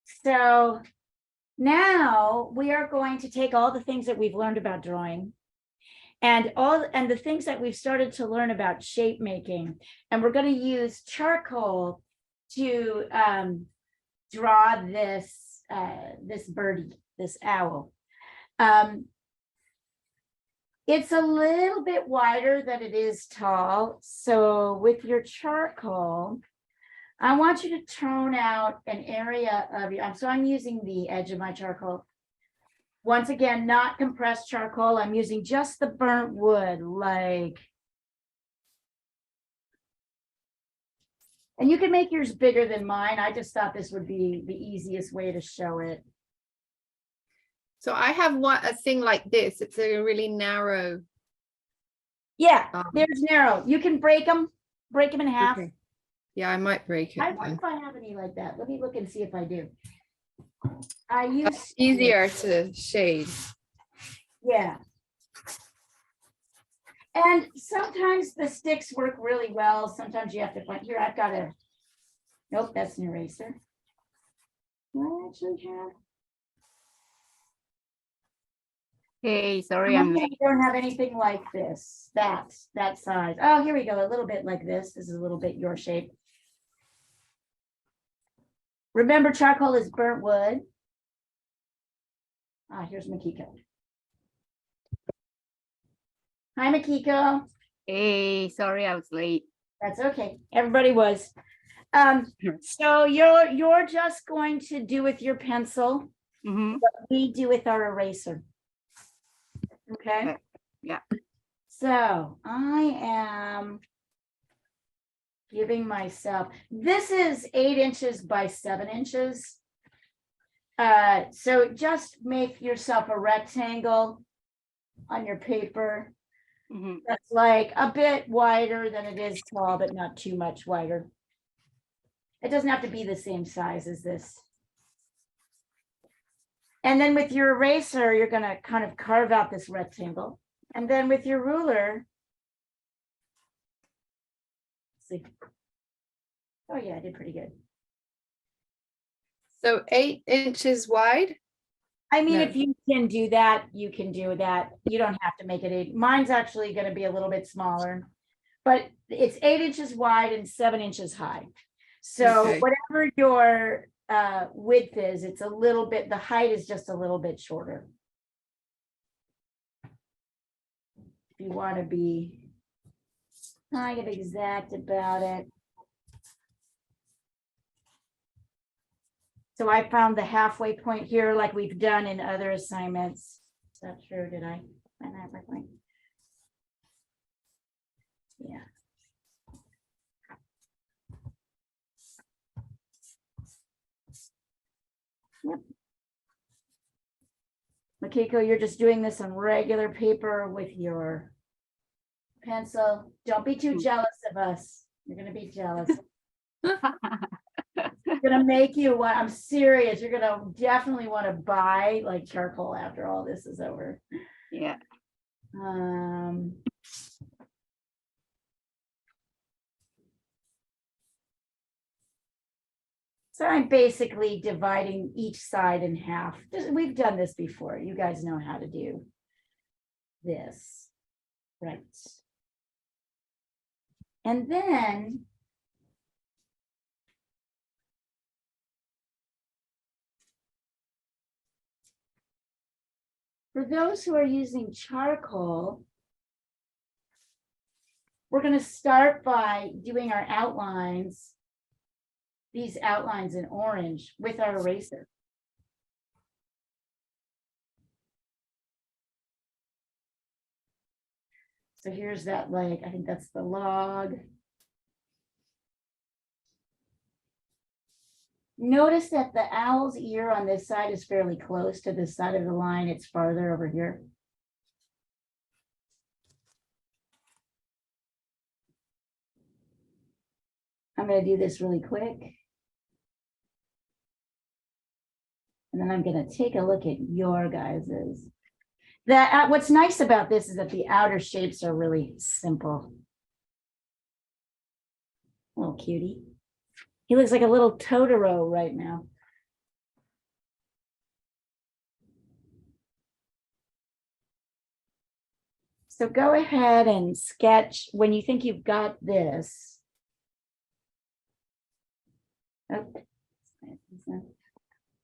So now we are going to take all the things that we've learned about drawing and the things that we've started to learn about shape making, and we're going to use charcoal to draw this birdie, this owl. It's a little bit wider than it is tall. So with your charcoal, I want you to tone out an area of your, so I'm using the edge of my charcoal. Once again, not compressed charcoal. I'm using just the burnt wood, like. And you can make yours bigger than mine. I just thought this would be the easiest way to show it. So I have a thing like this. It's a really narrow. Yeah, there's narrow. You can break them in half. Okay. Yeah, I might break it. I wonder if I have any like that. Let me look and see if I do. I use That's easier to shade. Yeah. And sometimes the sticks work really well. Sometimes you have to find here. I've got a nope, that's an eraser. Do I actually have? Hey, sorry, I I'm late. don't have anything like this. That size. Oh, here we go. A little bit like this. This is a little bit your shape. Remember, charcoal is burnt wood. Here's Makiko. Hi, Makiko. Hey, sorry, I was late. That's okay. Everybody was. So you're just going to do with your pencil what we do with our eraser. Okay. Yeah. So I am giving myself, this is 8 inches by 7 inches. So just make yourself a rectangle on your paper. That's like a bit wider than it is tall, but not too much wider. It doesn't have to be the same size as this. And then with your eraser, you're going to kind of carve out this rectangle. And then with your ruler, see. Oh yeah, I did pretty good. So 8 inches wide. I mean, if you can do that, you can do that. You don't have to make it 8. Mine's actually going to be a little bit smaller, but it's 8 inches wide and 7 inches high. So Okay. whatever your width is, it's a little bit, the height is just a little bit shorter. If you want to be kind of exact about it. So I found the halfway point here like we've done in other assignments. Is that true? Did I find the halfway point? Yeah. Yep. Makiko, you're just doing this on regular paper with your pencil. Don't be too jealous of us. You're going to be jealous. Gonna make you want, I'm serious, you're gonna definitely want to buy like charcoal after all this is over. Yeah. So I'm basically dividing each side in half. We've done this before. You guys know how to do this, right? And then for those who are using charcoal, we're going to start by doing our outlines, these outlines in orange with our eraser. So here's that, like, I think that's the log. Notice that the owl's ear on this side is fairly close to this side of the line. It's farther over here. I'm going to do this really quick. And then I'm going to take a look at your guys's. What's nice about this is that the outer shapes are really simple. Little cutie. He looks like a little Totoro right now. So go ahead and sketch when you think you've got this. Oh,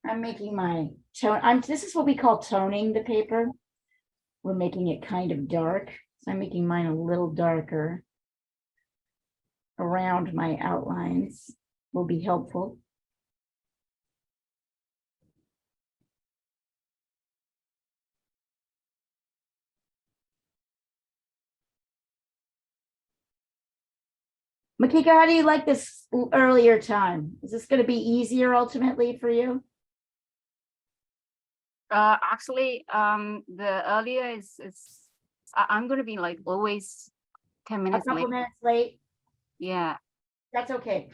I'm making my tone. This is what we call toning the paper. We're making it kind of dark. So I'm making mine a little darker around my outlines will be helpful. Makiko, how do you like this earlier time? Is this going to be easier ultimately for you? Actually, the earlier is I'm gonna be like always 10 A minutes couple late. minutes late? Yeah. That's okay.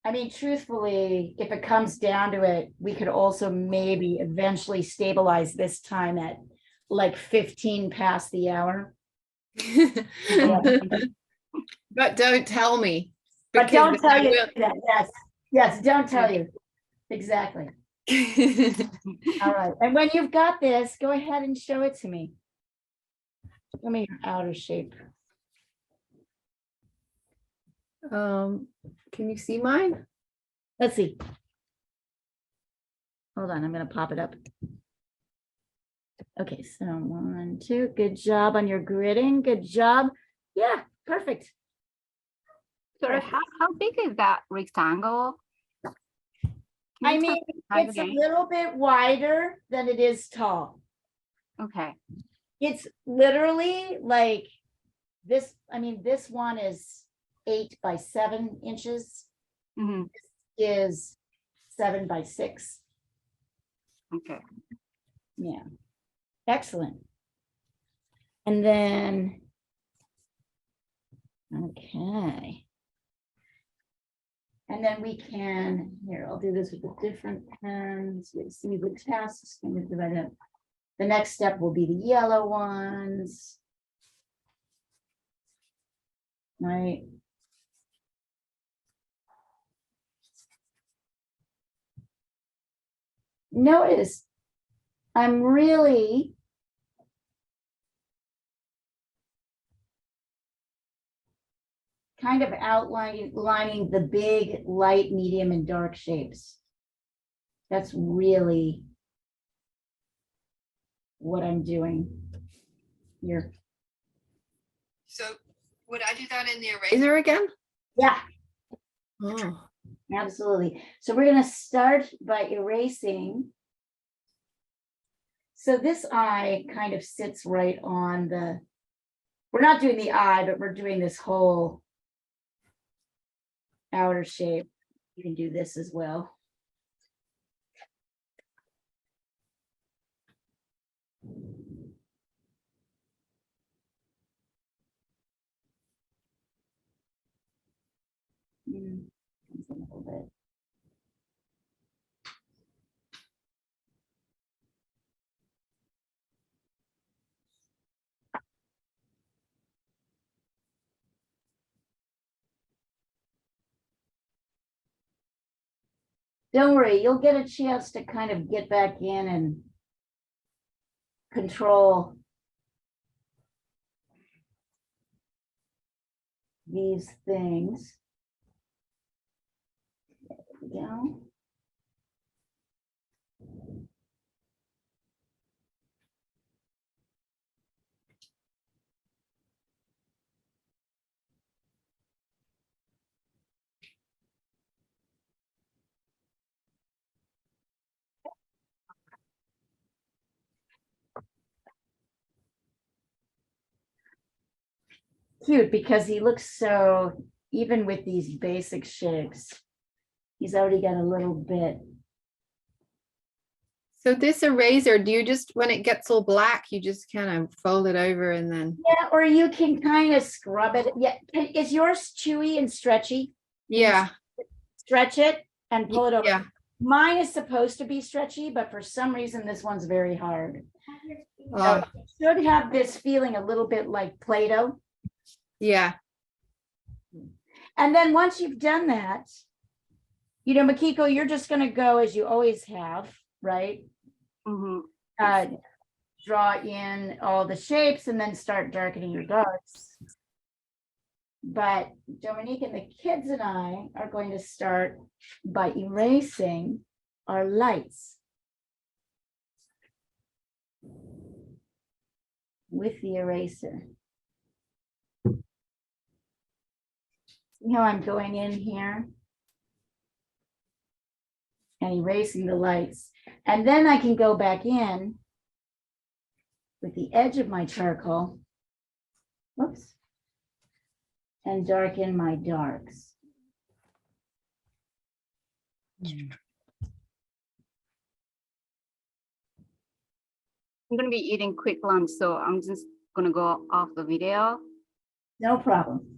I mean, truthfully, if it comes down to it, we could also maybe eventually stabilize this time at like 15 past the hour. But don't tell me. But don't because tell I you will- that. Yes, don't tell you. Exactly. All right. And when you've got this, go ahead and show it to me. Show me your outer shape. Can you see mine? Let's see. Hold on, I'm going to pop it up. Okay, so 1, 2. Good job on your gridding. Good job. Yeah, perfect. Sorry, Perfect. how big is that rectangle? Can I you tell mean, me the size it's a again? little bit wider than it is tall. Okay. It's literally like this. I mean, this one is 8 by 7 inches, Hmm. is 7 by 6. Okay. Yeah. Excellent. And then, okay. And then we can, here, I'll do this with a different pen. So you see the tasks. I'm gonna divide it up. The next step will be the yellow ones. Right. Notice I'm really kind of outlining the big, light, medium, and dark shapes. That's really what I'm doing here. So would I do that in the eraser again? Yeah, Oh. absolutely. So we're going to start by erasing. So this eye kind of sits right on the, we're not doing the eye, but we're doing this whole outer shape. You can do this as well. Comes in a little bit. Don't worry, you'll get a chance to kind of get back in and control these things. There we go. Cute because he looks so, even with these basic shapes, he's already got a little bit. So this eraser, do you just, when it gets all black, you just kind of fold it over and then, Yeah, or you can kind of scrub it. Yeah, is yours chewy and stretchy? yeah, Stretch it and pull it over. yeah. Mine is supposed to be stretchy, but for some reason this one's very hard. So Oh, it should have this feeling a little bit like Play-Doh. yeah. And then once you've done that, you know, Makiko, you're just going to go as you always have, right? Hmm. draw in all the shapes and then start darkening your darks. But Dominique and the kids and I are going to start by erasing our lights with the eraser. See how I'm going in here and erasing the lights. And then I can go back in with the edge of my charcoal. Whoops. And darken my darks. I'm gonna be eating quick lunch, so I'm just gonna go off the video. No problem.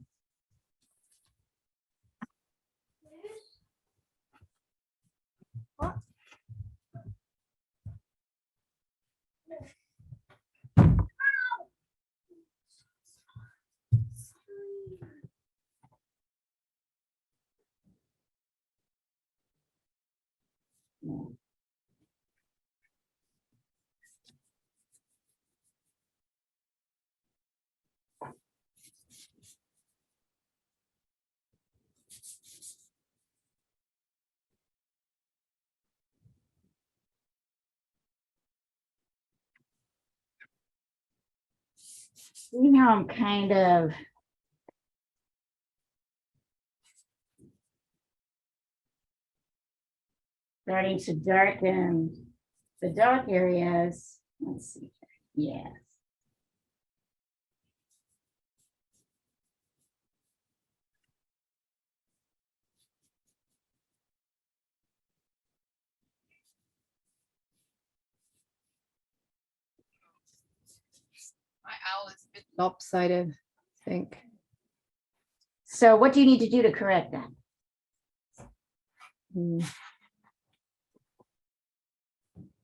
See how I'm kind of starting to darken the dark areas. Let's see. Yes. My owl is a bit lopsided, I think. So what do you need to do to correct that?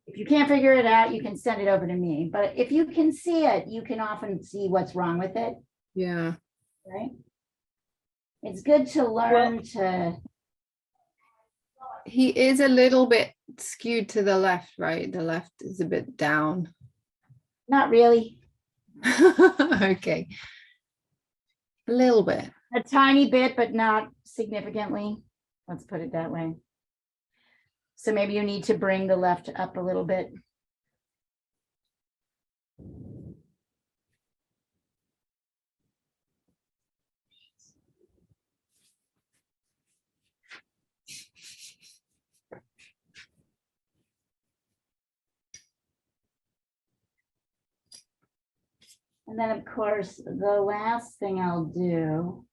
If you can't figure it out, you can send it over to me. But if you can see it, you can often see what's wrong with it, Yeah. right? It's good to learn to. He is a little bit skewed to the left, right? The left is a bit down. Not really. Okay. A little bit. A tiny bit, but not significantly. Let's put it that way. So maybe you need to bring the left up a little bit. And then, of course, the last thing I'll do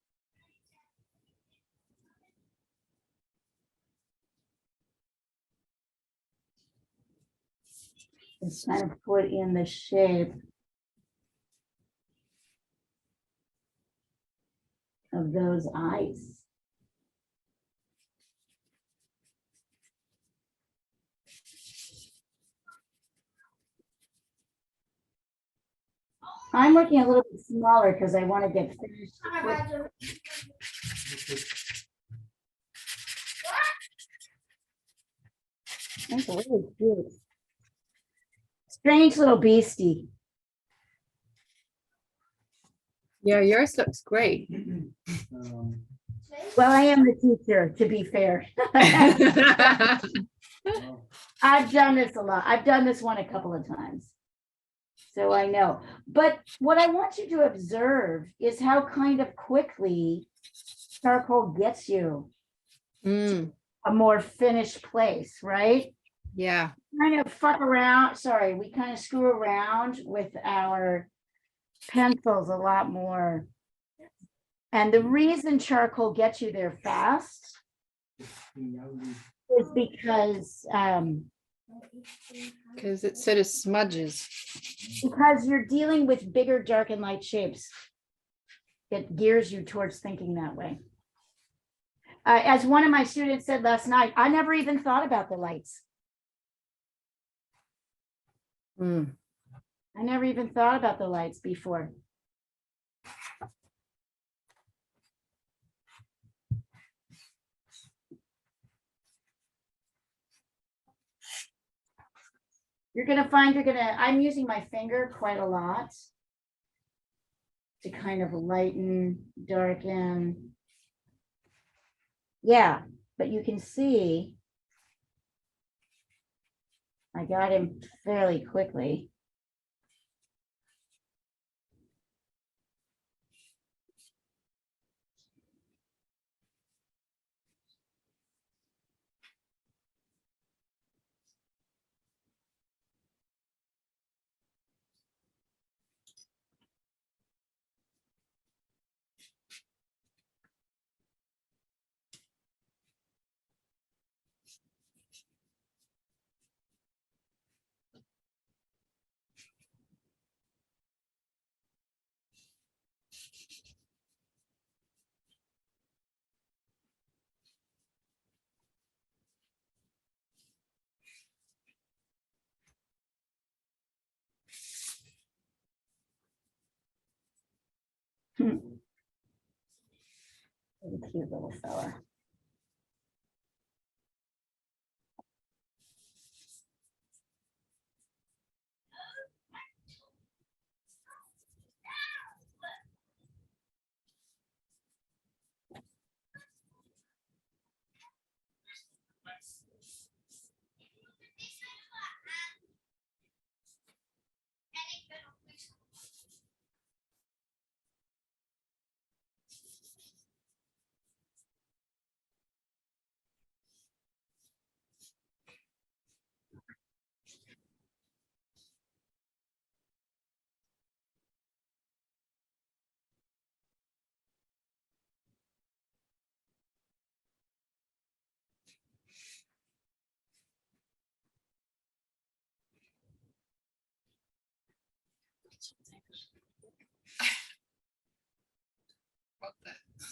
is kind of put in the shape of those eyes. I'm working a little bit smaller because I want to get finished quick. That's really cute. Strange little beastie. Yeah, yours looks great. Well, I am the teacher, to be fair. I've done this a lot. I've done this one a couple of times. So I know. But what I want you to observe is how kind of quickly charcoal gets you a more finished place, right? Yeah. Kind of fuck around. Sorry, we kind of screw around with our pencils a lot more. And the reason charcoal gets you there fast is because it sort of smudges. because you're dealing with bigger dark and light shapes. It gears you towards thinking that way. As one of my students said last night, I never even thought about the lights. I never even thought about the lights before. You're gonna find I'm using my finger quite a lot to kind of lighten, darken. Yeah, but you can see I got him fairly quickly. Hmm. What a cute little fella.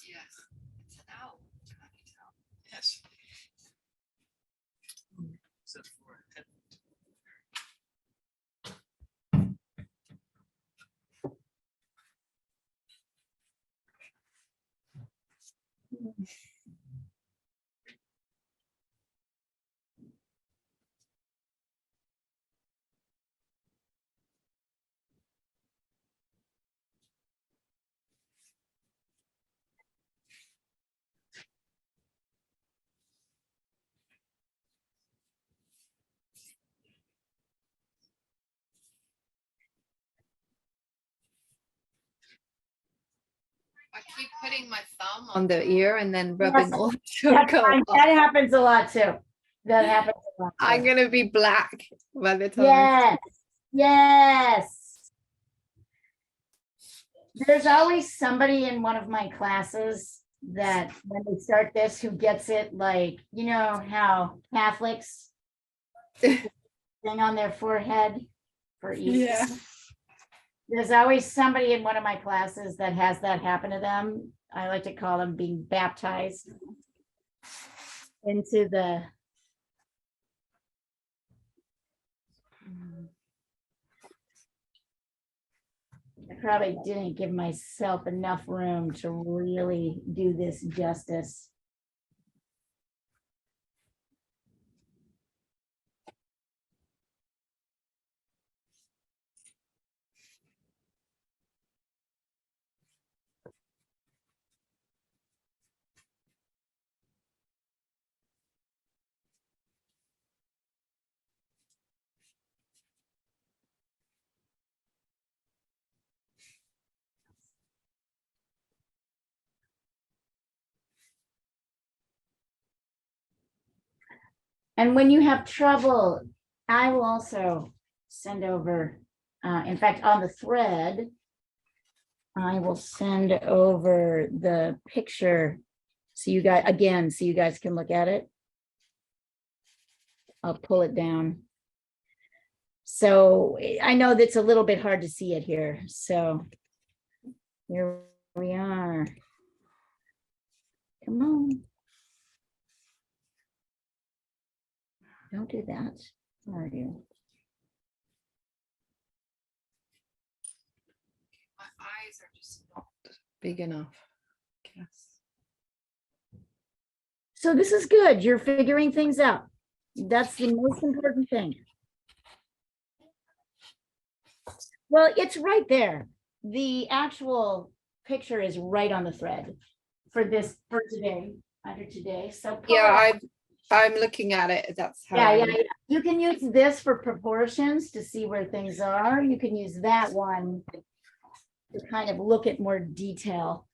Yeah, it's an owl. Yes. So for I keep putting my thumb on the ear and then rubbing Yes, all the That's choco fine. off. That happens a lot too. That happens a lot. I'm too. gonna be black by the time. Yes, yes. There's always somebody in one of my classes that when they start this who gets it like, you know how Catholics thing on their forehead for Easter. Yeah. There's always somebody in one of my classes that has that happen to them. I like to call them being baptized into the I probably didn't give myself enough room to really do this justice. And when you have trouble, I will also send over, in fact, on the thread, I will send over the picture. So you guys, again, so you guys can look at it. I'll pull it down. So I know that's a little bit hard to see it here. So here we are. Come on. Don't do that. Where are you? My eyes are just not big enough. Yes. So this is good. You're figuring things out. That's the most important thing. Well, it's right there. The actual picture is right on the thread for this, for today, under today, so. pull it Yeah, up. I'm looking at it. That's how. Yeah, I yeah, look. yeah. You can use this for proportions to see where things are. You can use that one to kind of look at more detail.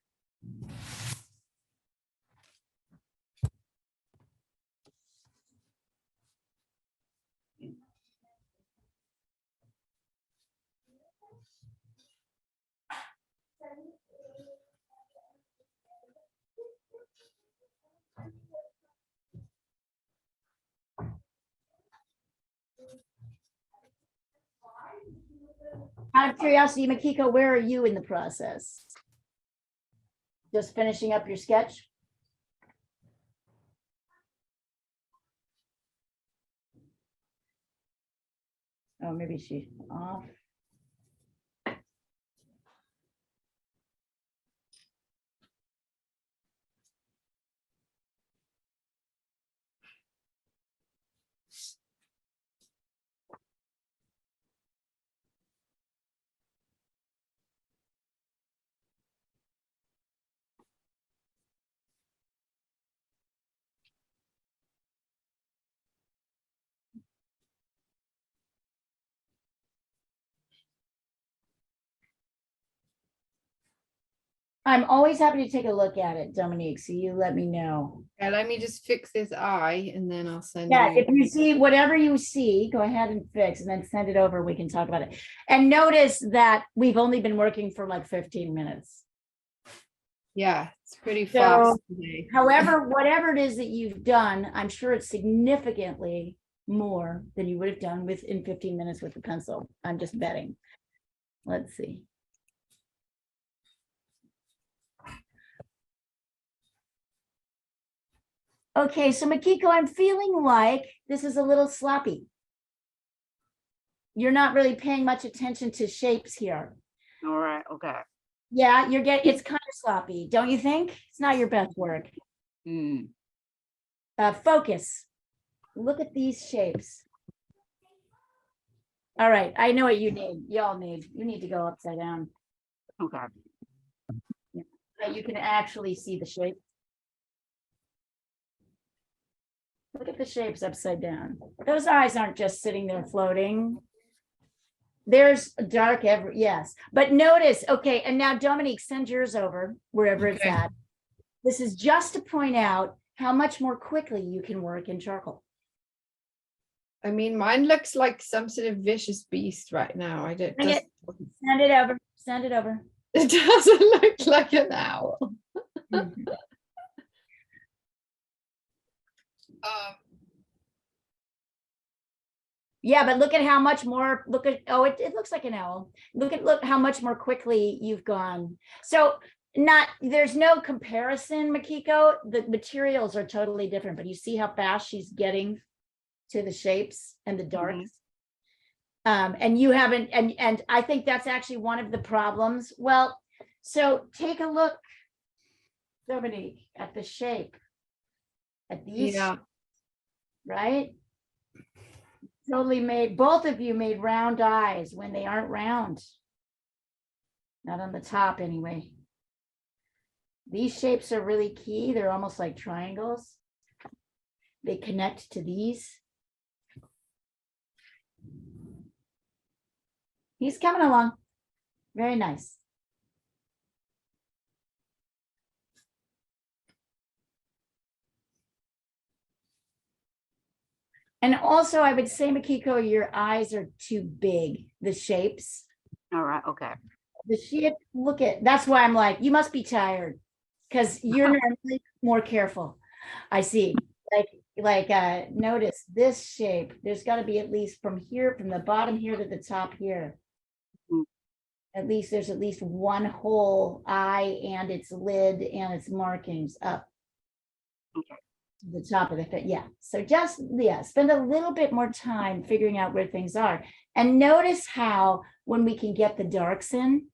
Out of curiosity, Makiko, where are you in the process? Just finishing up your sketch? Oh, maybe she's off. I'm always happy to take a look at it, Dominique, so you let me know. Yeah, let me just fix this eye and then I'll send Yeah, you. if you see whatever you see, go ahead and fix and then send it over. We can talk about it. And notice that we've only been working for like 15 minutes. Yeah, it's pretty So, fast today. However, whatever it is that you've done, I'm sure it's significantly more than you would have done within 15 minutes with the pencil. I'm just betting. Let's see. Okay, so Makiko, I'm feeling like this is a little sloppy. You're not really paying much attention to shapes here. All right, okay. Yeah, it's kind of sloppy, don't you think? It's not your best work. Hmm. Focus. Look at these shapes. All right, I know what you need. Y'all need. You need to go upside down. Okay. You can actually see the shape. Look at the shapes upside down. Those eyes aren't just sitting there floating. There's dark yes. But notice, okay, and now Dominique, send yours over wherever it's Okay. at. This is just to point out how much more quickly you can work in charcoal. I mean, mine looks like some sort of vicious beast right now. Bring it. Send it over. Send it over. It doesn't look like an owl. Yeah, but look at how much more, look at, oh, it looks like an owl. Look how much more quickly you've gone. So there's no comparison, Makiko. The materials are totally different, but you see how fast she's getting to the shapes and the darks. And you haven't, and I think that's actually one of the problems. Well, so take a look, Dominique, at the shape, at these, Yeah. right? Totally both of you made round eyes when they aren't round. Not on the top anyway. These shapes are really key. They're almost like triangles. They connect to these. He's coming along. Very nice. And also, I would say, Makiko, your eyes are too big, the shapes. All right, okay. The shape, that's why I'm like, you must be tired because you're normally more careful. I see. Notice this shape. There's got to be at least from the bottom here to the top here. There's at least one whole eye and its lid and its markings up. Okay. The top of the fit. Yeah. So just, spend a little bit more time figuring out where things are. And notice how, when we can get the darks in,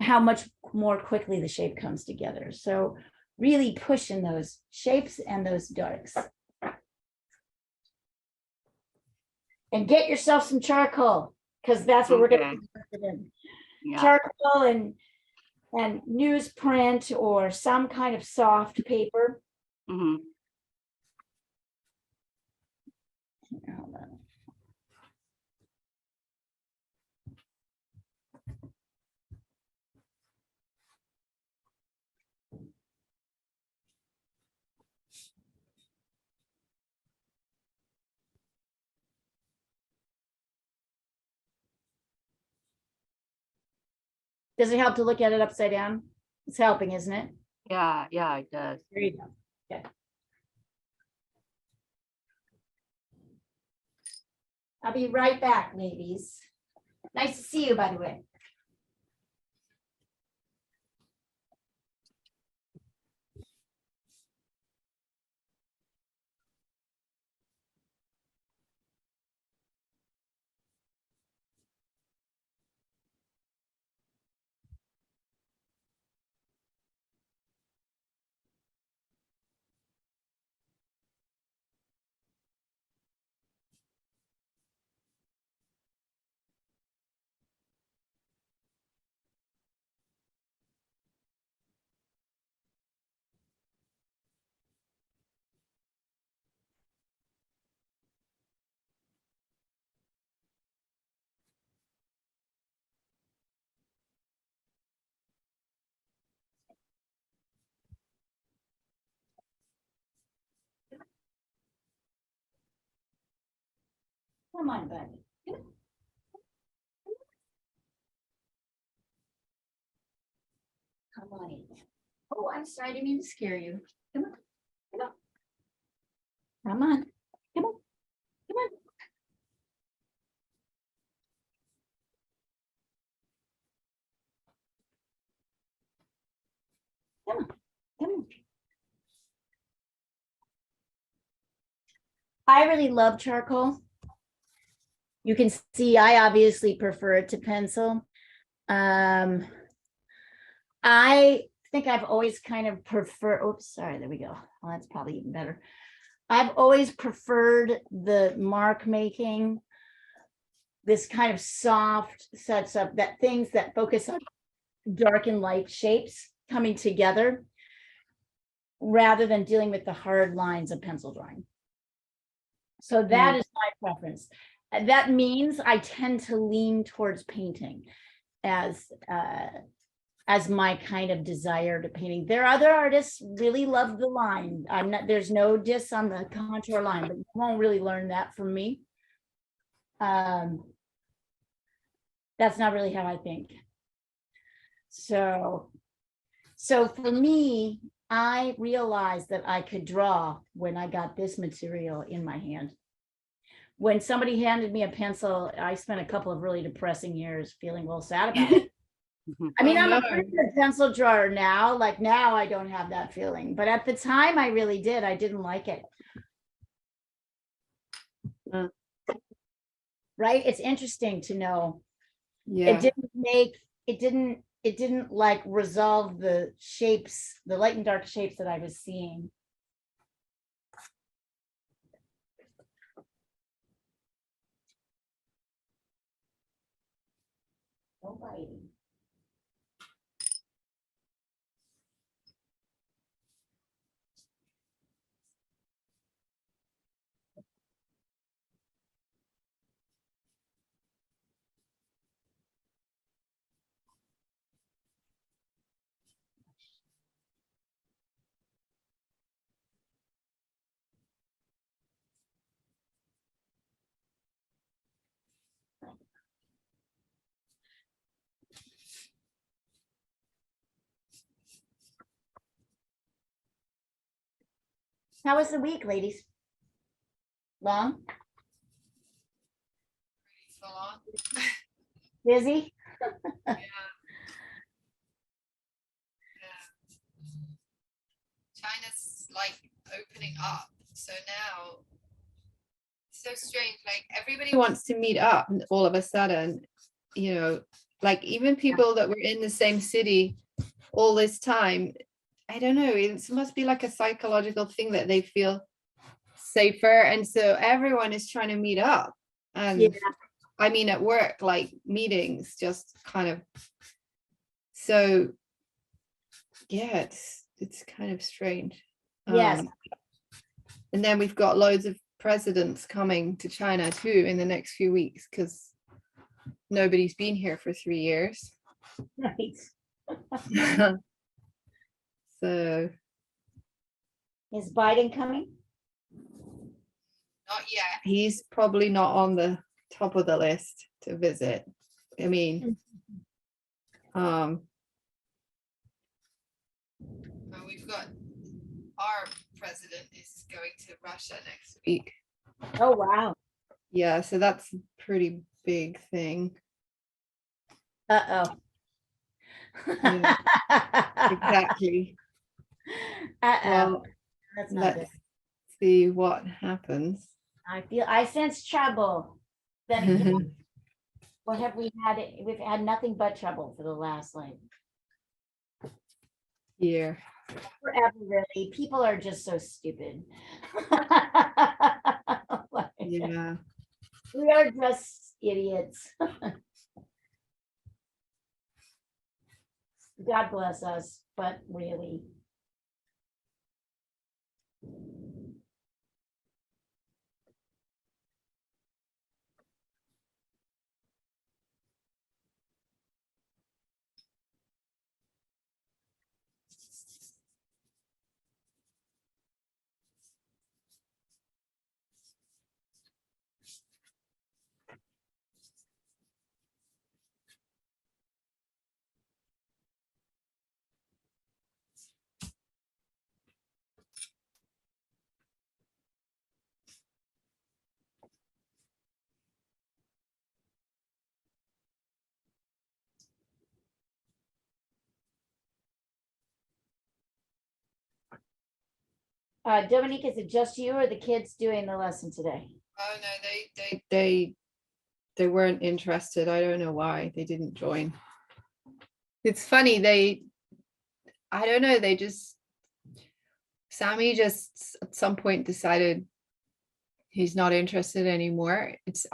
how much more quickly the shape comes together. So really pushing those shapes and those darks. And get yourself some charcoal. because that's what we're gonna Okay. be interested in. Yeah. Charcoal and newsprint or some kind of soft paper. Hmm. Hold on. Does it help to look at it upside down? It's helping, isn't it? Yeah, yeah, it does. There you go. Okay. I'll be right back, ladies. Nice to see you, by the way. Come on, buddy. Come on in. Oh, I'm sorry, I didn't mean to scare you. Come on, come on. Come on, come on, come on. Come on, come on. I really love charcoal. You can see I obviously prefer it to pencil. I think I've always kind of prefer, oops, sorry, there we go. Well, that's probably even better. I've always preferred the mark making, this kind of soft sets up that things that focus on dark and light shapes coming together rather than dealing with the hard lines of pencil drawing. So that is my preference. That means I tend to lean towards painting as my kind of desire to painting. There are other artists really love the line. I'm not, there's no diss on the contour line, but you won't really learn that from me. That's not really how I think. So for me, I realized that I could draw when I got this material in my hand. When somebody handed me a pencil, I spent a couple of really depressing years feeling real sad about it. I mean, I'm a pretty good pencil drawer now. Like now I don't have that feeling, but at the time I really did. I didn't like it. Right? It's interesting to know. Yeah. It didn't like resolve the shapes, the light and dark shapes that I was seeing. Nobody. How was the week, ladies? Long? Full on. Busy? Yeah. China's like opening up. So now it's so strange. Like everybody wants to meet up all of a sudden, you know, like even people that were in the same city all this time. I don't know, it must be like a psychological thing that they feel safer. And so everyone is trying to meet up. And Yeah. I mean, at work, like meetings, just kind of. So, yeah, it's kind of strange. Yes. And then we've got loads of presidents coming to China too in the next few weeks because nobody's been here for 3 years. Right. So Is Biden coming? not yet. He's probably not on the top of the list to visit. I mean, we've got our president is going to Russia next week. Oh, wow. Yeah, so that's a pretty big thing. Uh-oh. Yeah. Exactly. Uh-oh. Well, That's not good. let's see what happens. I sense trouble. Then again, what have we had? We've had nothing but trouble for the last Yeah. forever, really. People are just so stupid. Yeah. We are just idiots. God bless us, but really. Dominique, is it just you or the kids doing the lesson today? Oh no, they weren't interested. I don't know why they didn't join. It's funny, I don't know, Sammy just at some point decided he's not interested anymore. It's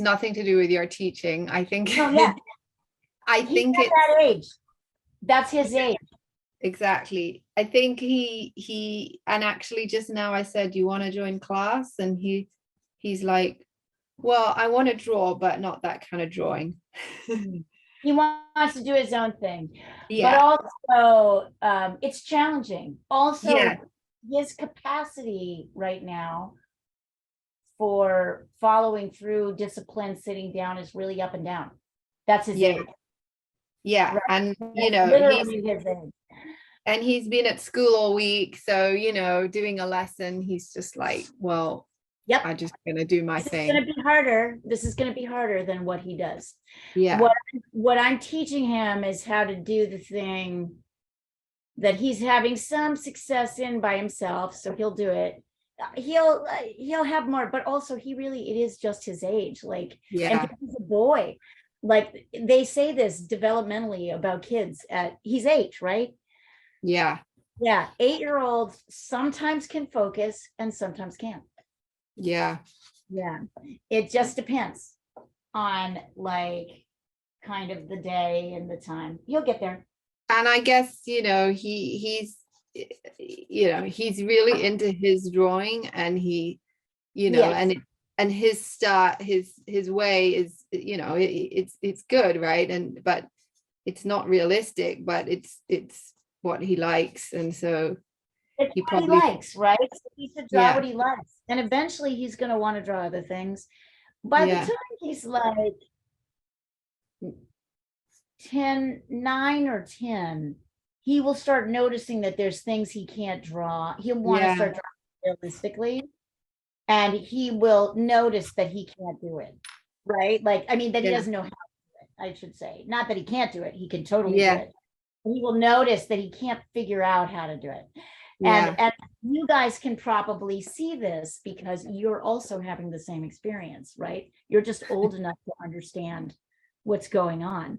nothing to do with your teaching. I think Oh, yeah. I He's think at it's that age. That's his age. exactly. I think and actually just now I said, you want to join class? And he's like, well, I want to draw, but not that kind of drawing. He wants to do his own thing. But Yeah. also, it's challenging. Also, Yeah. his capacity right now for following through discipline, sitting down is really up and down. That's his Yeah. age. Yeah. Right. And That's literally his age. and he's been at school all week, so doing a lesson, he's just like, well, Yep. I'm just gonna do my This is thing. going to be harder. This is going to be harder than what he does. Yeah. What I'm teaching him is how to do the thing that he's having some success in by himself, so he'll do it. He'll have more, but also it is just his age. Like, Yeah. and he's a boy. Like they say this developmentally about kids at his age, right? Yeah. Yeah, 8-year-olds sometimes can focus and sometimes can't. Yeah. Yeah, it just depends on like kind of the day and the time. You'll get there. And I guess he's he's really into his drawing, and he Yes. and his style, his way is it's good, right? But it's not realistic, but it's what he likes, and so It's he what probably he likes, right? So he should draw Yeah. what he likes. And eventually he's going to want to draw other things. By the Yeah. time he's like 9 or 10, he will start noticing that there's things he can't draw. He'll want to Yeah. start drawing realistically. And he will notice that he can't do it. Right? Like, I mean, that he Yeah. doesn't know how to do it, I should say. Not that he can't do it. He can totally Yeah. do it. He will notice that he can't figure out how to do it. Yeah. And you guys can probably see this because you're also having the same experience, right? You're just old enough to understand what's going on.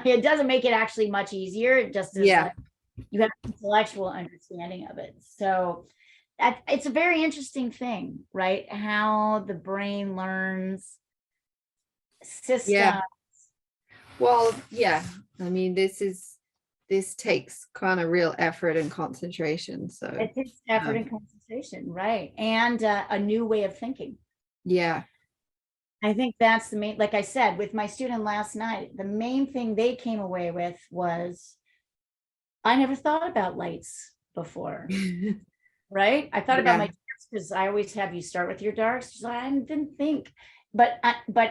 It doesn't make it actually much easier. It just is Yeah. like you have intellectual understanding of it. So it's a very interesting thing, right? How the brain learns system. Well, yeah, I mean, this takes kind of real effort and concentration. So It takes effort and concentration, right? And a new way of thinking. yeah. I think that's the main, like I said, with my student last night, the main thing they came away with was, I never thought about lights before, right? I thought about my Yeah. darks because I always have you start with your darks. So I didn't think, but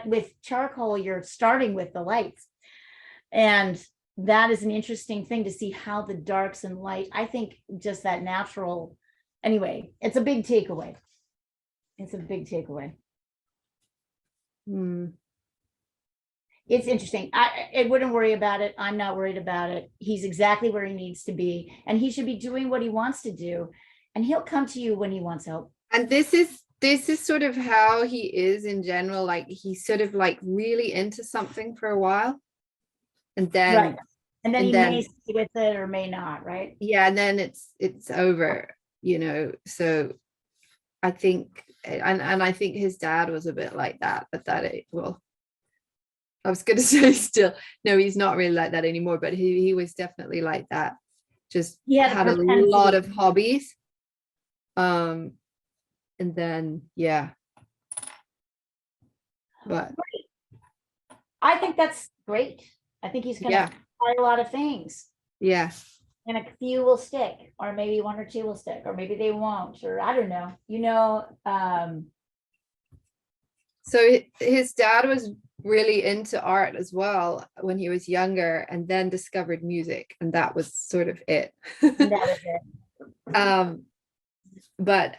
with charcoal, you're starting with the lights. And that is an interesting thing to see how the darks and light, I think just that natural, anyway, it's a big takeaway. It's a big takeaway. Hmm. It's interesting. I wouldn't worry about it. I'm not worried about it. He's exactly where he needs to be, and he should be doing what he wants to do, and he'll come to you when he wants help. And this is sort of how he is in general. Like he's sort of like really into something for a while, and then Right. And then and he then may stay with it or may not, right? yeah, and then it's over, you know. So I think, and I think his dad was a bit like that at that age. Well, I was gonna say still, no, he's not really like that anymore, but he was definitely like that. Just He had a had a propensity. lot of hobbies. And then yeah. But I think that's great. I think he's gonna yeah, try a lot of things, yeah. and a few will stick, or maybe one or two will stick, or maybe they won't, or I don't know. You know, So his dad was really into art as well when he was younger, and then discovered music, and that was sort of it. that was it. But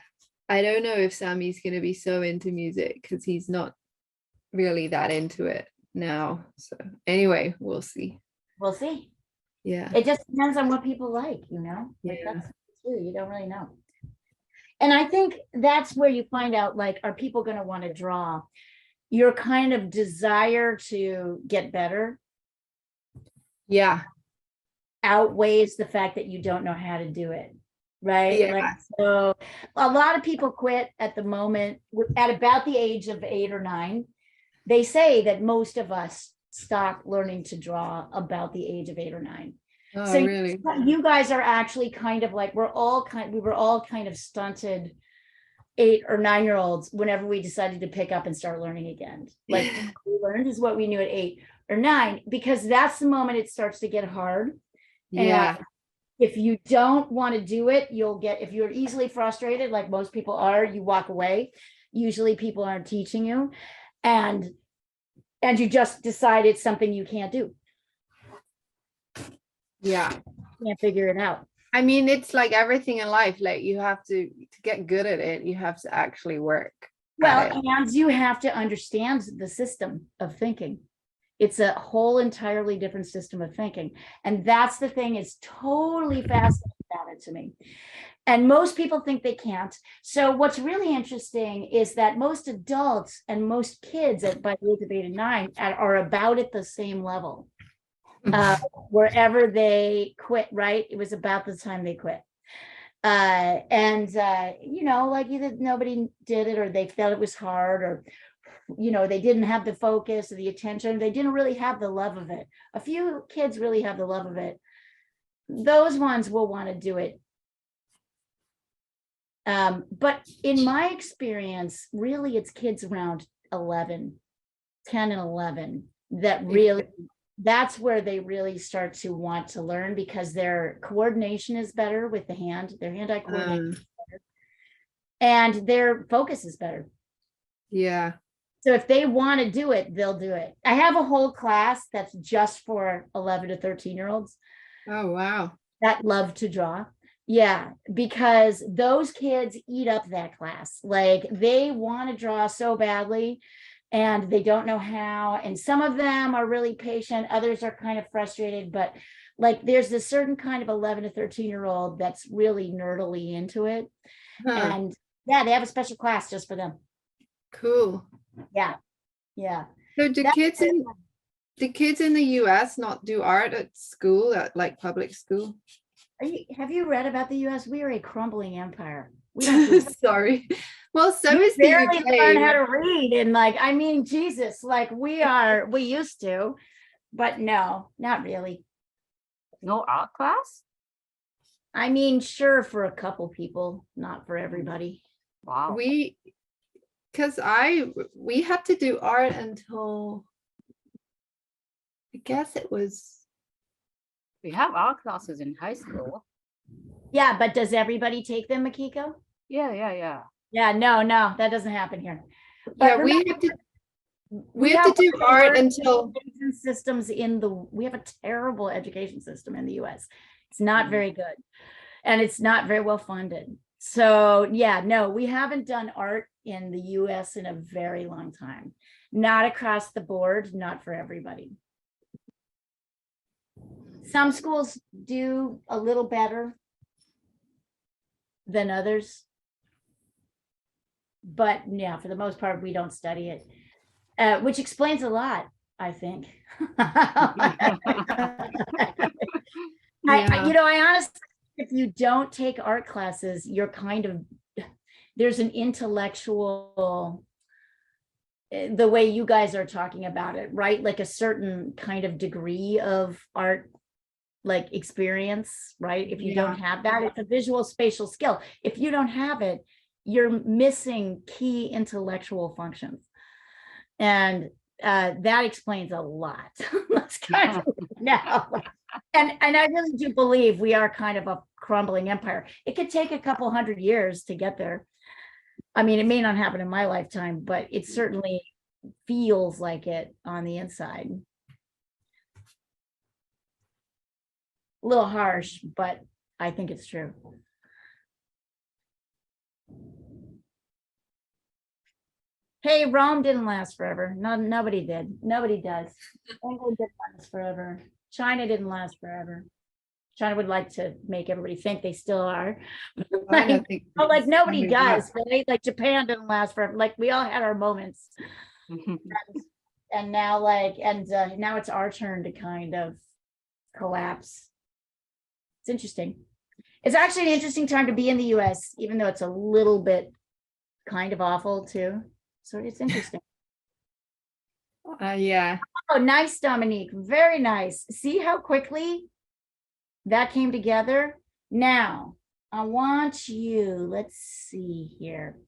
I don't know if Sammy's going to be so into music because he's not really that into it now. So anyway, we'll see. We'll see. Yeah. It just depends on what people like, you know? Like Yeah. that's true. You don't really know. And I think that's where you find out, like, are people going to want to draw? Your kind of desire to get better Yeah. outweighs the fact that you don't know how to do it. Right. Yeah. Like, so a lot of people quit at the moment at about the age of 8 or 9. They say that most of us stop learning to draw about the age of 8 or 9. Oh, So really? you guys are actually kind of like, we were all kind of stunted 8 or 9-year-olds whenever we decided to pick up and start learning again. Like we learned is what we knew at 8 or 9, because that's the moment it starts to get hard. Yeah. And if you don't want to do it, if you're easily frustrated, like most people are, you walk away. Usually people aren't teaching you, and you just decide it's something you can't do. Yeah. You can't figure it out. I mean, it's like everything in life, like you have to get good at it, you have to actually work. Well, and you have to understand the system of thinking. It's a whole entirely different system of thinking. And that's the thing, is totally fascinating about it to me. And most people think they can't. So what's really interesting is that most adults and most kids by the age of 8 and 9 are about at the same level. Wherever they quit, right? It was about the time they quit. You know, like either nobody did it, or they felt it was hard, or you know, they didn't have the focus or the attention. They didn't really have the love of it. A few kids really have the love of it. Those ones will want to do it. But in my experience, really, it's kids around 11, 10 and 11 that really, that's where they really start to want to learn, because their coordination is better with the hand, their hand-eye coordination is better, and their focus is better. Yeah. So if they want to do it, they'll do it. I have a whole class that's just for 11 to 13-year-olds. Oh, wow. That love to draw. Yeah, because those kids eat up that class. Like they want to draw so badly and they don't know how. And some of them are really patient. Others are kind of frustrated, but like there's this certain kind of 11 to 13-year-old that's really nerdily into it. Huh. And yeah, they have a special class just for them. Cool. Yeah. Yeah. So do kids in the US not do art at school, at like public school? Have you read about the US? We are a crumbling empire. We don't do Sorry. Well, so You is the barely learn how UK. to read and like, I mean, Jesus, like we used to, but no, not really. No art class? I mean, sure, for a couple people, not for everybody. Wow. Because we had to do art until I guess it was. We have art classes in high school. Yeah, but does everybody take them, Makiko? Yeah. Yeah, no, that doesn't happen here. Yeah, But we remember, have to we to have do one of the art worst until education systems we have a terrible education system in the US. It's not very good. And it's not very well funded. So yeah, no, we haven't done art in the US in a very long time. Not across the board, not for everybody. Some schools do a little better than others. But yeah, for the most part, we don't study it, which explains a lot, I think. yeah. I honestly, if you don't take art classes, you're kind of, there's an intellectual, the way you guys are talking about it, right? Like a certain kind of degree of art, like experience, right? If you don't have that, it's a visual spatial skill. If you don't have it, you're missing key intellectual functions. And that explains a lot. Let's kind of now. And I really do believe we are kind of a crumbling empire. It could take a couple hundred years to get there. I mean, it may not happen in my lifetime, but it certainly feels like it on the inside. A little harsh, but I think it's true. Hey, Rome didn't last forever. No, nobody did. Nobody does. England didn't last forever. China didn't last forever. China would like to make everybody think they still are. I don't think But like nobody China does. does, right? Like Japan didn't last forever. Like we all had our moments. And now now it's our turn to kind of collapse. It's interesting. It's actually an interesting time to be in the US, even though it's a little bit kind of awful too. So it's interesting. Yeah. Oh, nice, Dominique. Very nice. See how quickly that came together? Now, I want you, let's see here.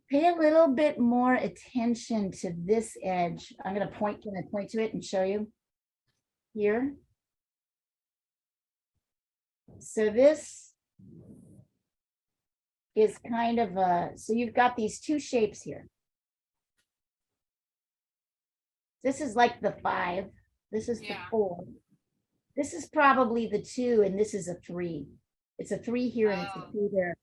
Pay a little bit more attention to this edge. I'm going to point to it and show you here. So this is kind of so you've got these two shapes here. This is like the 5. This is the 4. This is probably the 2, and this is a 3. It's a 3 here and it's a 2 there.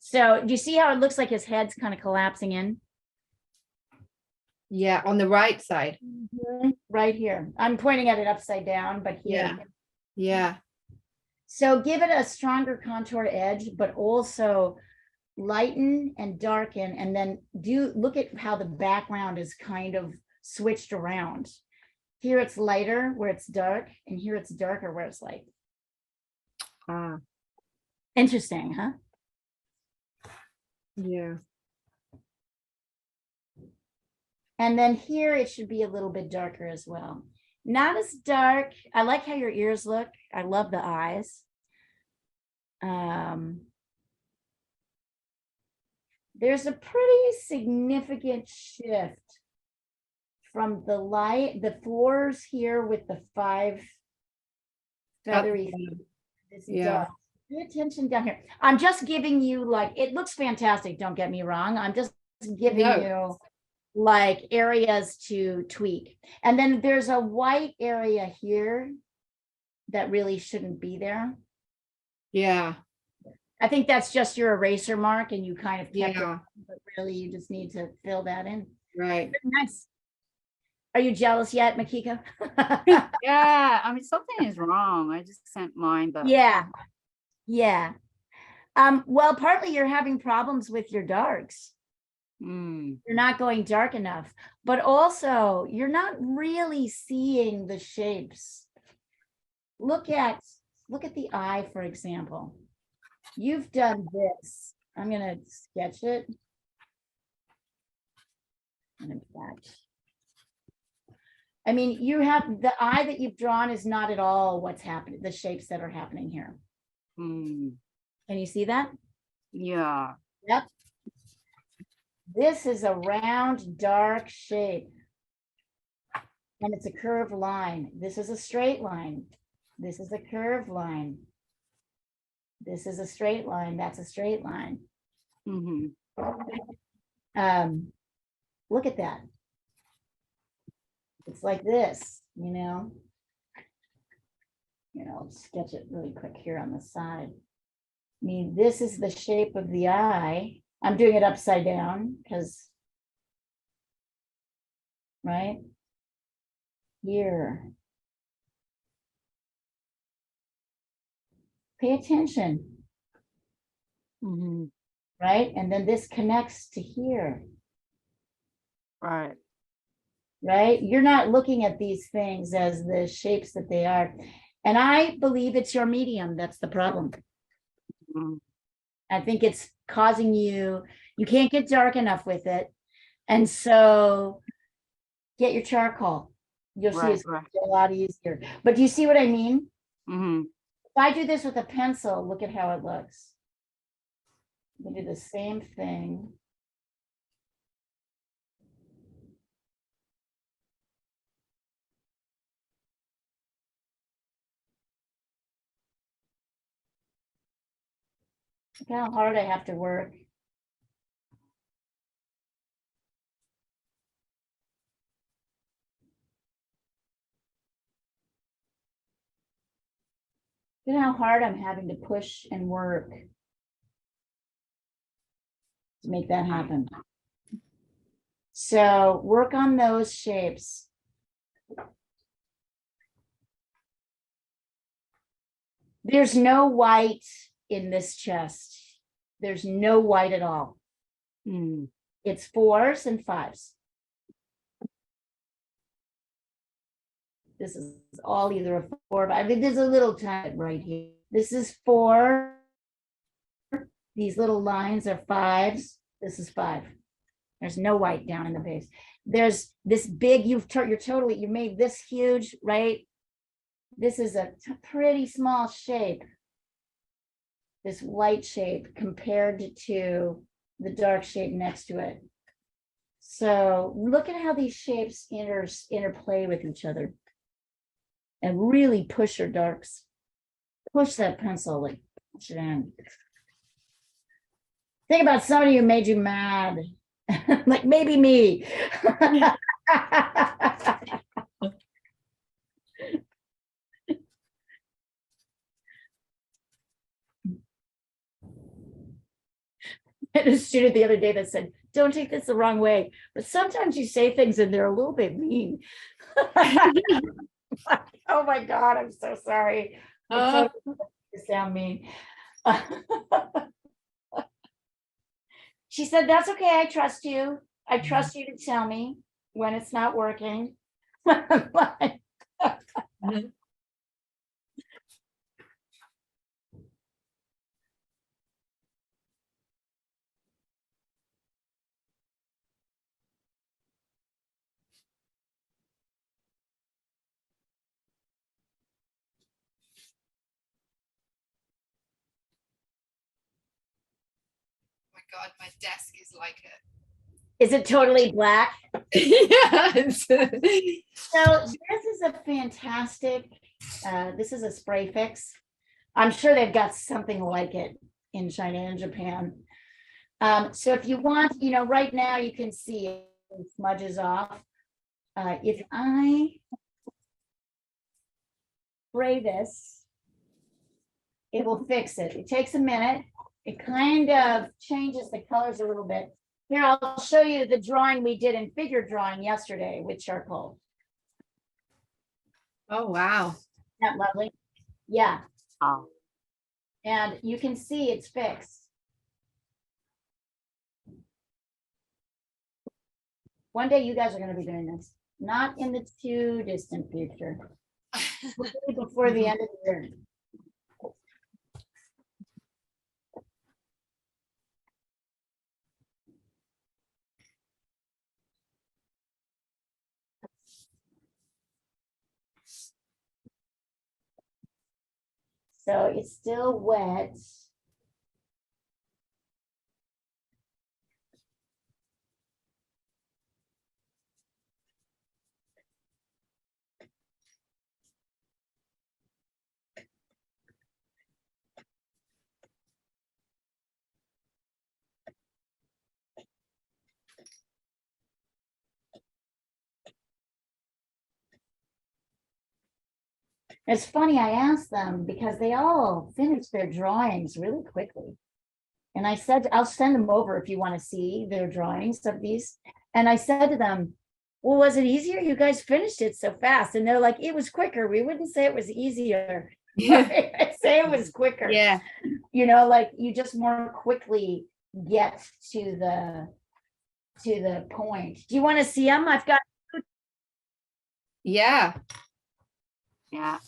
So do you see how it looks like his head's kind of collapsing in? Yeah, on the right side. Right here. I'm pointing at it upside down, but here. Yeah. So give it a stronger contour edge, but also lighten and darken, and then look at how the background is kind of switched around. Here it's lighter where it's dark, and here it's darker where it's light. Interesting, huh? Yeah. And then here it should be a little bit darker as well. Not as dark. I like how your ears look. I love the eyes. There's a pretty significant shift from the 4s here with the 5 feathery. Yeah. Pay attention down here. I'm just giving you like, it looks fantastic. Don't get me wrong. I'm just giving you like areas to tweak. And then there's a white area here that really shouldn't be there. Yeah. I think that's just your eraser mark and you kind of kept Yeah. it, but really you just need to fill that in. Right. Very nice. Are you jealous yet, Makiko? Yeah, I mean, something is wrong. I just sent mine, but Yeah. Well, partly you're having problems with your darks. You're not going dark enough, but also you're not really seeing the shapes. Look at the eye, for example. You've done this I'm gonna sketch it. And in fact, I mean, you have the eye that you've drawn is not at all what's happening, the shapes that are happening here. Mm, Can you see that? yeah. Yep. This is a round, dark shape. And it's a curved line. This is a straight line. This is a curved line. This is a straight line. That's a straight line. Mm-hmm. Look at that. It's like this, I'll sketch it really quick here on the side. I mean, this is the shape of the eye. I'm doing it upside down because, right? Here. Pay attention, Mm-hmm. right? And then this connects to here, Right. right? You're not looking at these things as the shapes that they are. And I believe it's your medium that's the problem. Mm, I think it's causing you can't get dark enough with it. And so get your charcoal. You'll see right, it's right. a lot easier. But do you see what I mean? Mm-hmm. If I do this with a pencil, look at how it looks. We do the same thing. Look how hard I have to work. Look at how hard I'm having to push and work to make that happen. So work on those shapes. There's no white in this chest. There's no white at all. Mm, It's 4s and 5s. This is all either a 4, but I mean, there's a little tiny right here. This is 4. These little lines are 5s. This is 5. There's no white down in the base. There's this big, you made this huge, right? This is a pretty small shape. This light shape compared to the dark shape next to it. So look at how these shapes interplay with each other. And really push your darks. Push that pencil, like push it in. Think about somebody who made you mad. Like maybe me. I had a student the other day that said, don't take this the wrong way, but sometimes you say things and they're a little bit mean. Oh my God, I'm so sorry. I totally sound mean. She said, that's okay, I trust you. I trust you to tell me when it's not working. my God, my desk is like it. Is it totally black? Yes. So this is a fantastic, this is a spray fix. I'm sure they've got something like it in China and Japan. So if you want, right now you can see it smudges off. If I spray this, it will fix it. It takes a minute. It kind of changes the colors a little bit. Here, I'll show you the drawing we did in figure drawing yesterday with charcoal. Oh, wow. Isn't that lovely? Yeah. oh, And you can see it's fixed. One day you guys are going to be doing this, not in the too distant future, before the end of the year. So it's still wet. It's funny, I asked them because they all finished their drawings really quickly. And I said, I'll send them over if you want to see their drawings of these. And I said to them, well, was it easier? You guys finished it so fast. And they're like, it was quicker. We wouldn't say it was easier. I say it was quicker. Yeah. You know, like you just more quickly get to the point. Do you want to see them? I've got Yeah. Yeah.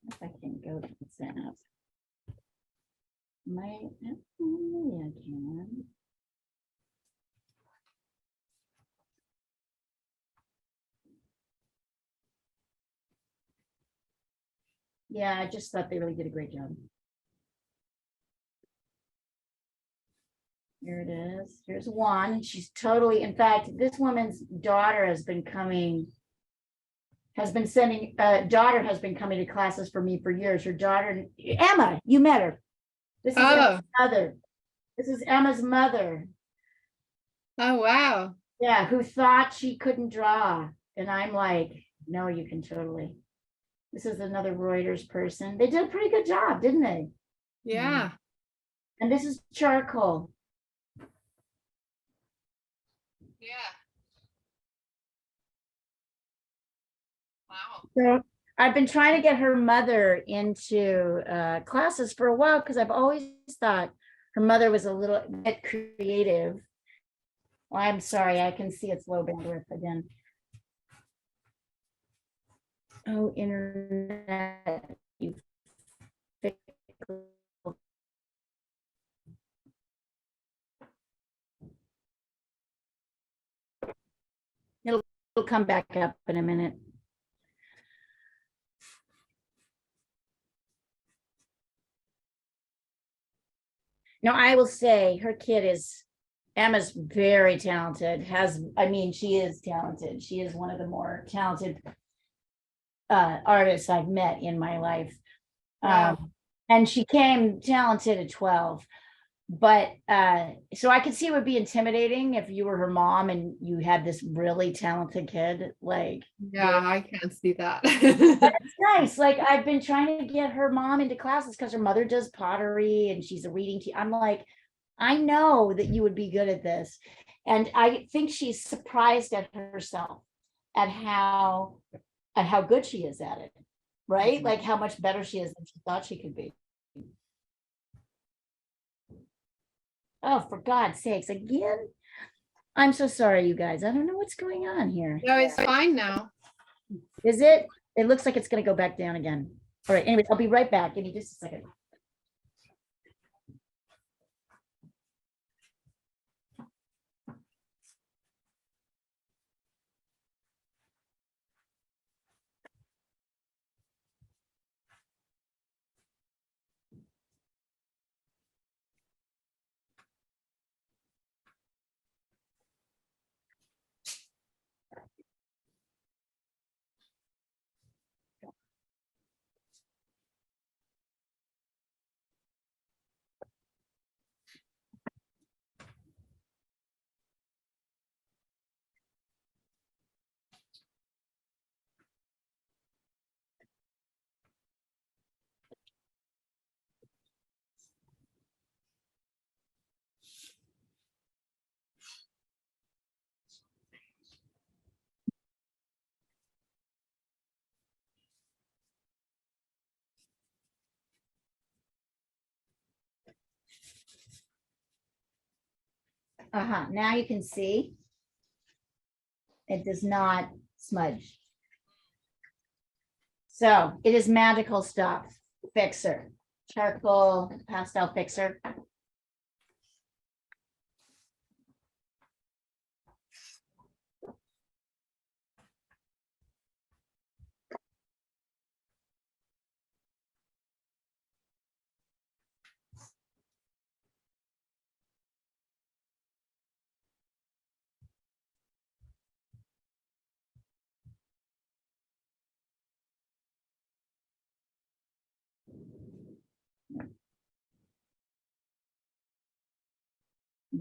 If I can go to that. Maybe I can. Yeah, I just thought they really did a great job. Here it is. Here's one. She's totally, in fact, this woman's daughter has been coming, daughter has been coming to classes for me for years. Her daughter, Emma, you met her. This is Emma's mother. This is Emma's mother. Oh, wow. Yeah, who thought she couldn't draw. And I'm like, no, you can totally. This is another Reuters person. They did a pretty good job, didn't they? Yeah. And this is charcoal. Yeah. Wow. So I've been trying to get her mother into classes for a while because I've always thought her mother was a little bit creative. Well, I'm sorry, I can see it's low bandwidth again. Oh, internet. You fickle. It'll come back up in a minute. Now, I will say her kid is, Emma's very talented, she is talented. She is one of the more talented artists I've met in my life. Wow. And she came talented at 12. But so I could see it would be intimidating if you were her mom and you had this really talented kid. Like, Yeah, I can't see that. it's nice. Like, I've been trying to get her mom into classes because her mother does pottery and she's a reading teacher. I'm like, I know that you would be good at this. And I think she's surprised at herself at how good she is at it, right? Like how much better she is than she thought she could be. Oh, for God's sakes, again? I'm so sorry, you guys. I don't know what's going on here. No, it's fine now. Is it? It looks like it's going to go back down again. All right, anyways, I'll be right back. Give me just a second. Now you can see it does not smudge. So it is magical stuff. Fixer, charcoal pastel fixer.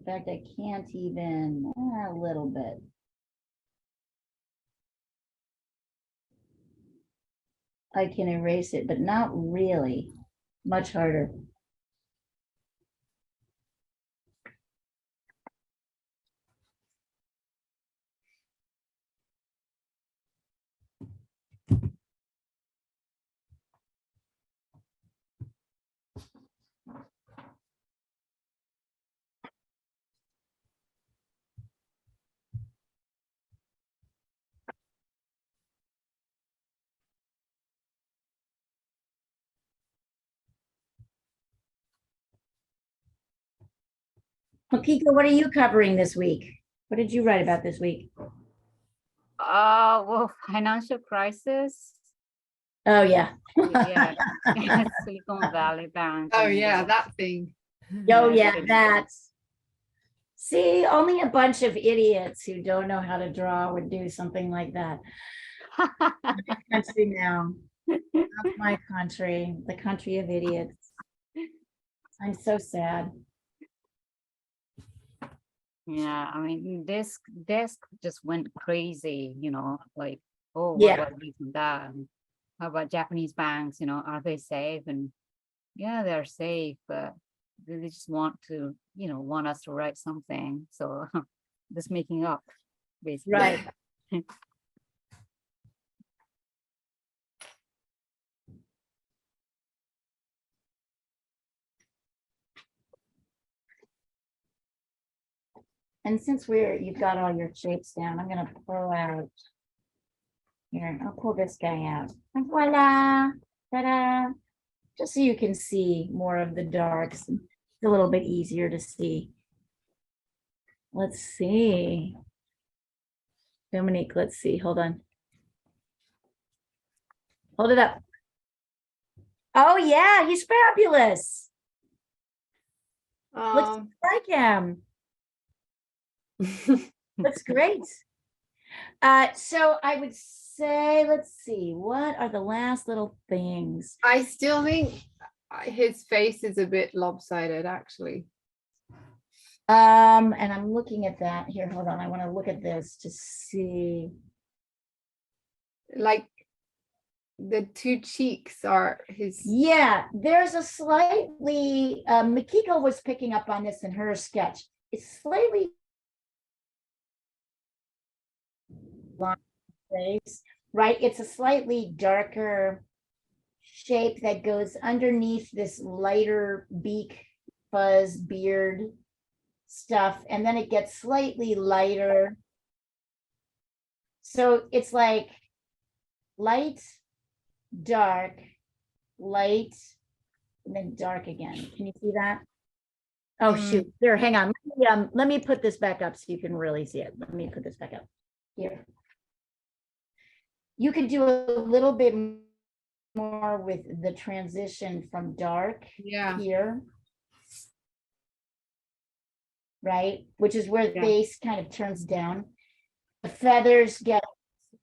fact, I can't even, a little bit. I can erase it, but not really. Much harder. Makiko, what are you covering this week? What did you write about this week? Well, financial crisis. Oh, yeah. Yeah, Silicon Valley Bank. Oh and, yeah, that thing. Oh, Yeah, yeah, that's. See, only a bunch of idiots who don't know how to draw would do something like that. Country now. That's my country, the country of idiots. I'm so sad. Yeah, I mean, desk just went crazy, like, oh, what Yeah. about this and that? And how about Japanese banks? Are they safe? And yeah, they're safe, but they just want us to write something. So just making up, basically. Right. And since you've got all your shapes down, I'm gonna pull out. Here, I'll pull this guy out. And voila, ta-da. Just so you can see more of the darks. It's a little bit easier to see. Let's see. Dominique, let's see. Hold on. Hold it up. Oh yeah, he's fabulous. Looks like him. Looks great. So I would say, let's see, what are the last little things? I still think his face is a bit lopsided, actually. And I'm looking at that here. Hold on, I want to look at this to see. Like the two cheeks are his. Yeah, there's a slightly, Makiko was picking up on this in her sketch. It's slightly long face, right? It's a slightly darker shape that goes underneath this lighter beak, fuzz, beard stuff, and then it gets slightly lighter. So it's like light, dark, light, and then dark again. Can you see that? Oh, shoot. There, hang on. Let me put this back up so you can really see it. Let me put this back up here. You could do a little bit more with the transition from dark here. Right? Which is where the face kind of turns down. The feathers get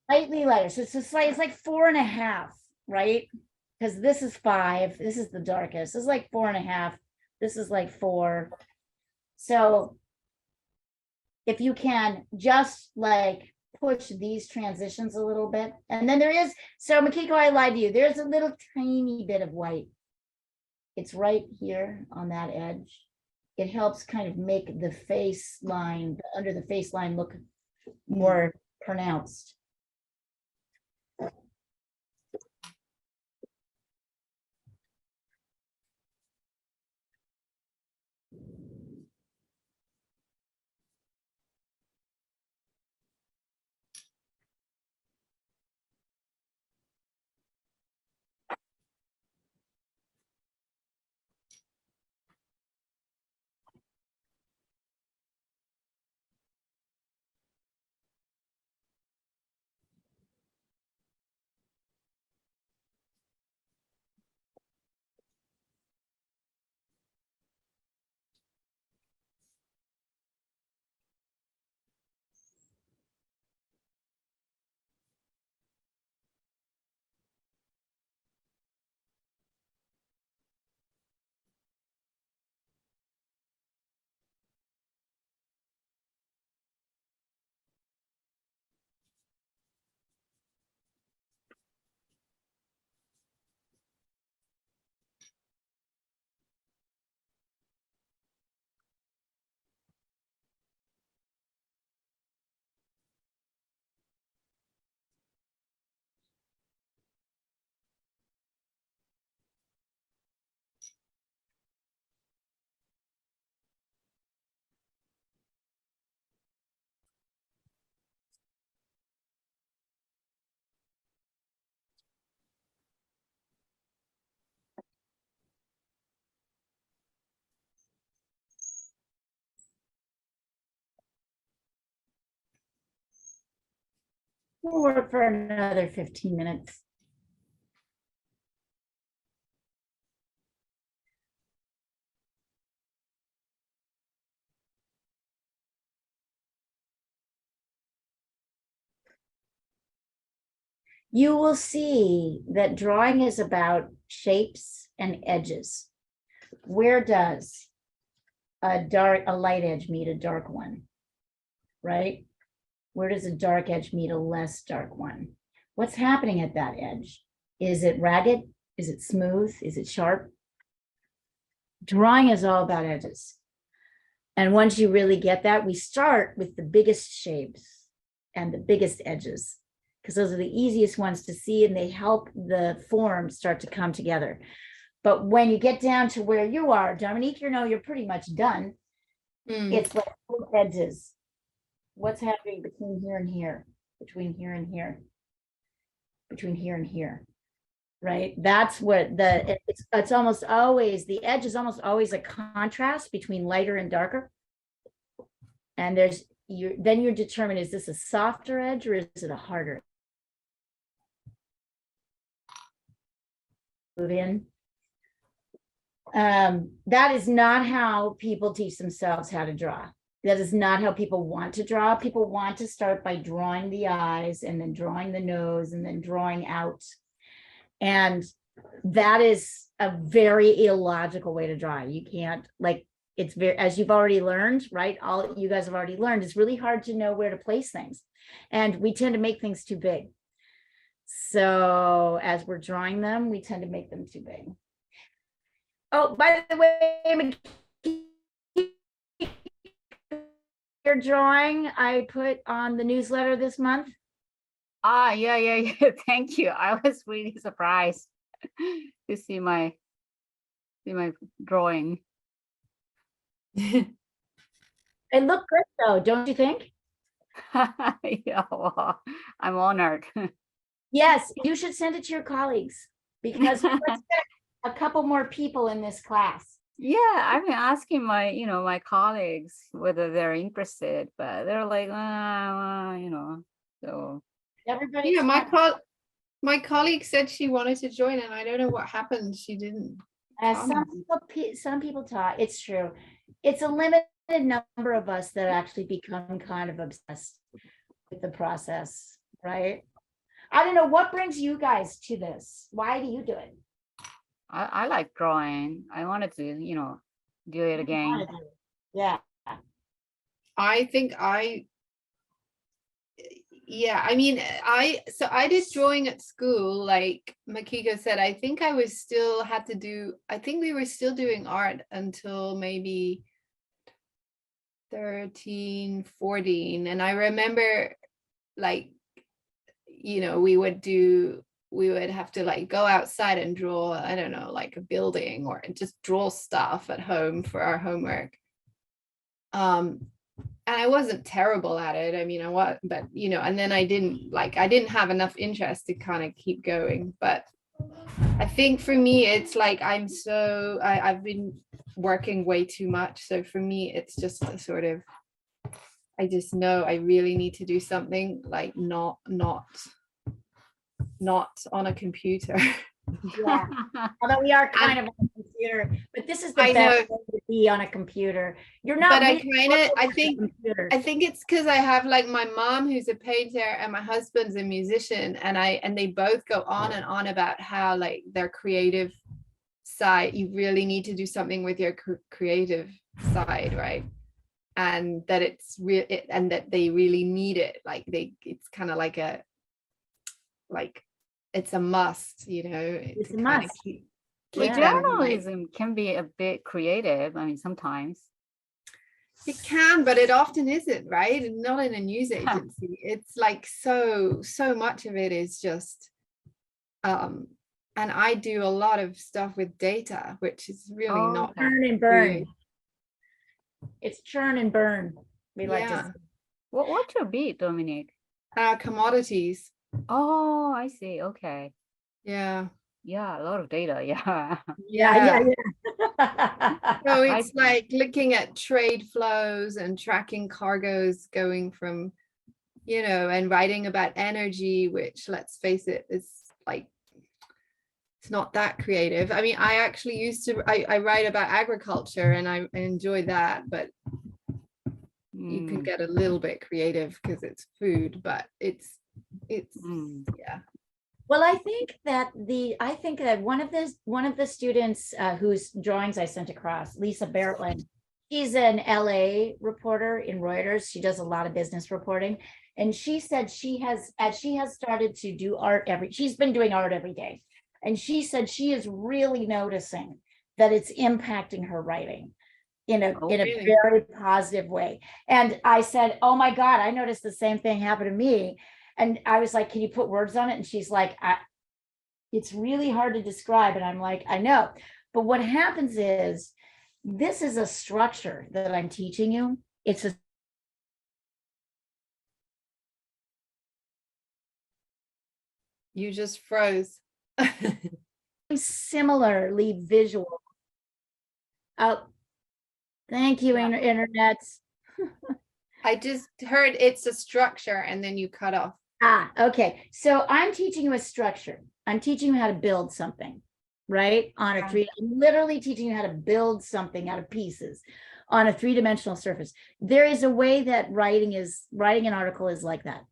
slightly lighter. So it's like 4.5, right? Because this is 5. This is the darkest. This is like 4.5. This is like 4. So if you can just like push these transitions a little bit. And then there is, so Makiko, I lied to you. There's a little tiny bit of white. It's right here on that edge. It helps kind of make the face line, under the face line, look more pronounced. We'll work for another 15 minutes. You will see that drawing is about shapes and edges. Where does a light edge meet a dark one, right? Where does a dark edge meet a less dark one? What's happening at that edge? Is it ragged? Is it smooth? Is it sharp? Drawing is all about edges. And once you really get that, we start with the biggest shapes and the biggest edges, because those are the easiest ones to see and they help the form start to come together. But when you get down to where you are, Dominique, you know, you're pretty much done. It's like edges. What's happening between here and here, between here and here, between here and here, right? That's what it's almost always, the edge is almost always a contrast between lighter and darker. And then you're determined, is this a softer edge or is it a harder? Move in. That is not how people teach themselves how to draw. That is not how people want to draw. People want to start by drawing the eyes and then drawing the nose and then drawing out. And that is a very illogical way to draw. You can't, like, it's very, as you've already learned, right? All you guys have already learned, it's really hard to know where to place things. And we tend to make things too big. So as we're drawing them, we tend to make them too big. Oh, by the way, your drawing I put on the newsletter this month. Yeah. Thank you. I was really surprised to see my drawing. It looked good though, don't you think? Yeah, well, I'm honored. Yes, you should send it to your colleagues because let's get a couple more people in this class. Yeah, I've been asking my colleagues whether they're interested, but they're like, so. Everybody. Yeah, my colleague said she wanted to join and I don't know what happened. She didn't. Some people talk, it's true. It's a limited number of us that actually become kind of obsessed with the process, right? I don't know what brings you guys to this. Why do you do it? I like drawing. I wanted to, do it again. Yeah. I think yeah, I mean, I did drawing at school, like Makiko said. I think I think we were still doing art until maybe 13, 14. And I remember, like, we would have to like go outside and draw, I don't know, like a building or just draw stuff at home for our homework. And I wasn't terrible at it. I mean, but and then I didn't have enough interest to kind of keep going. But I think for me, it's like I've been working way too much. So for me, it's just a sort of, I just know I really need to do something like not on a computer. Yeah. Although we are kind of on a computer, but this is the I best know. way to be on a computer. You're not. But really I think it's because I have like my mom who's a painter and my husband's a musician, and they both go on and on about how like their creative side, you really need to do something with your creative side, right? And that it's real, and that they really need it. Like it's kind of like it's a must, It's a must. But Yeah. journalism can be a bit creative. I mean, sometimes. It can, but it often isn't, right? Not in a news agency. It's like so much of it is just and I do a lot of stuff with data, which is really not Churn and burn. It's churn and burn. We like to say. What's your beat, Dominique? Commodities. Oh, I see. Okay. Yeah, a lot of data. Yeah. Yeah. So it's like looking at trade flows and tracking cargoes going from you know, and writing about energy, which, let's face it, is like, it's not that creative. I mean, I actually used to, I write about agriculture and I enjoy that, but you can Mm, get a little bit creative because it's food, but it's, mm, yeah. Well, I think that one of the students whose drawings I sent across, Lisa Bertland, she's an LA reporter in Reuters. She does a lot of business reporting. And she said she has started to do art she's been doing art every day. And she said she is really noticing that it's impacting her writing in a Oh, in a really? very positive way. And I said, oh my God, I noticed the same thing happen to me. And I was like, can you put words on it? And she's like, it's really hard to describe. And I'm like, I know. But what happens is, this is a structure that I'm teaching you. It's a You just froze. similarly visual. Oh, thank you, internet. I just heard it's a structure and then you cut off. Okay. So I'm teaching you a structure. I'm teaching you how to build something, right? On a I'm literally teaching you how to build something out of pieces on a three-dimensional surface. There is a way that writing an article is like that.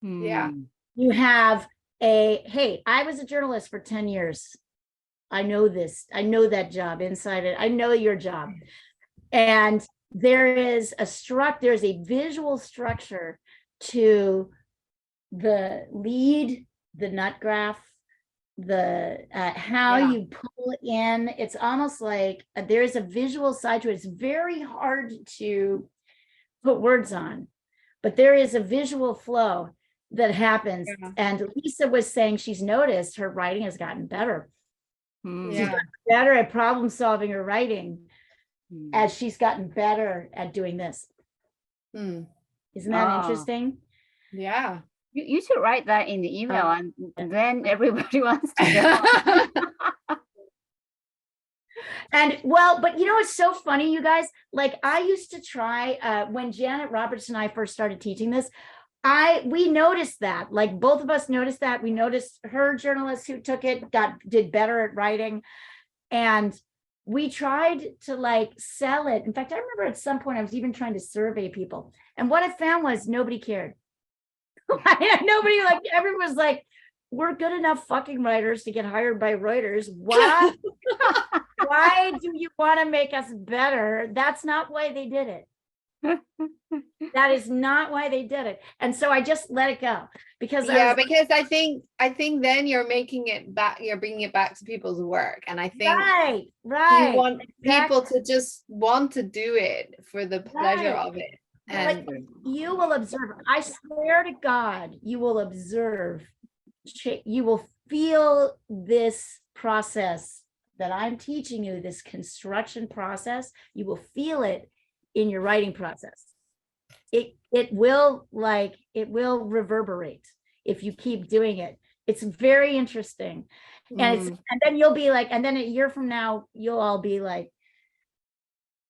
Yeah. mm, You have hey, I was a journalist for 10 years. I know this. I know that job inside it. I know your job. And there's a visual structure to the lead, the nut graph, the how Yeah. you pull in. It's almost like there's a visual side to it. It's very hard to put words on, but there is a visual flow that happens. Yeah. And Lisa was saying she's noticed her writing has gotten better. mm, She's Yeah. gotten better at problem solving her writing mm. as she's gotten better at doing this. Hmm. Isn't that Ah. interesting? Yeah. You should write that in the email, and then everybody wants to know. And well, but you know, it's so funny, you guys, like I used to try when Janet Roberts and I first started teaching this, we noticed that, like both of us noticed that. We noticed her journalists who took it did better at writing. And we tried to like sell it. In fact, I remember at some point I was even trying to survey people. And what I found was nobody cared. Nobody, like, everyone was like, we're good enough fucking writers to get hired by Reuters. Why do you want to make us better? That's not why they did it. That is not why they did it. And so I just let it go because Yeah, because I think then you're making it back, you're bringing it back to people's work. And I think right. you want people to just want to do it for the pleasure Right. of it. Like, And you will observe, I swear to God, you will observe, you will feel this process that I'm teaching you, this construction process, you will feel it in your writing process. It will reverberate if you keep doing it. It's very interesting. And then you'll be like, and then a year from now, you'll all be like,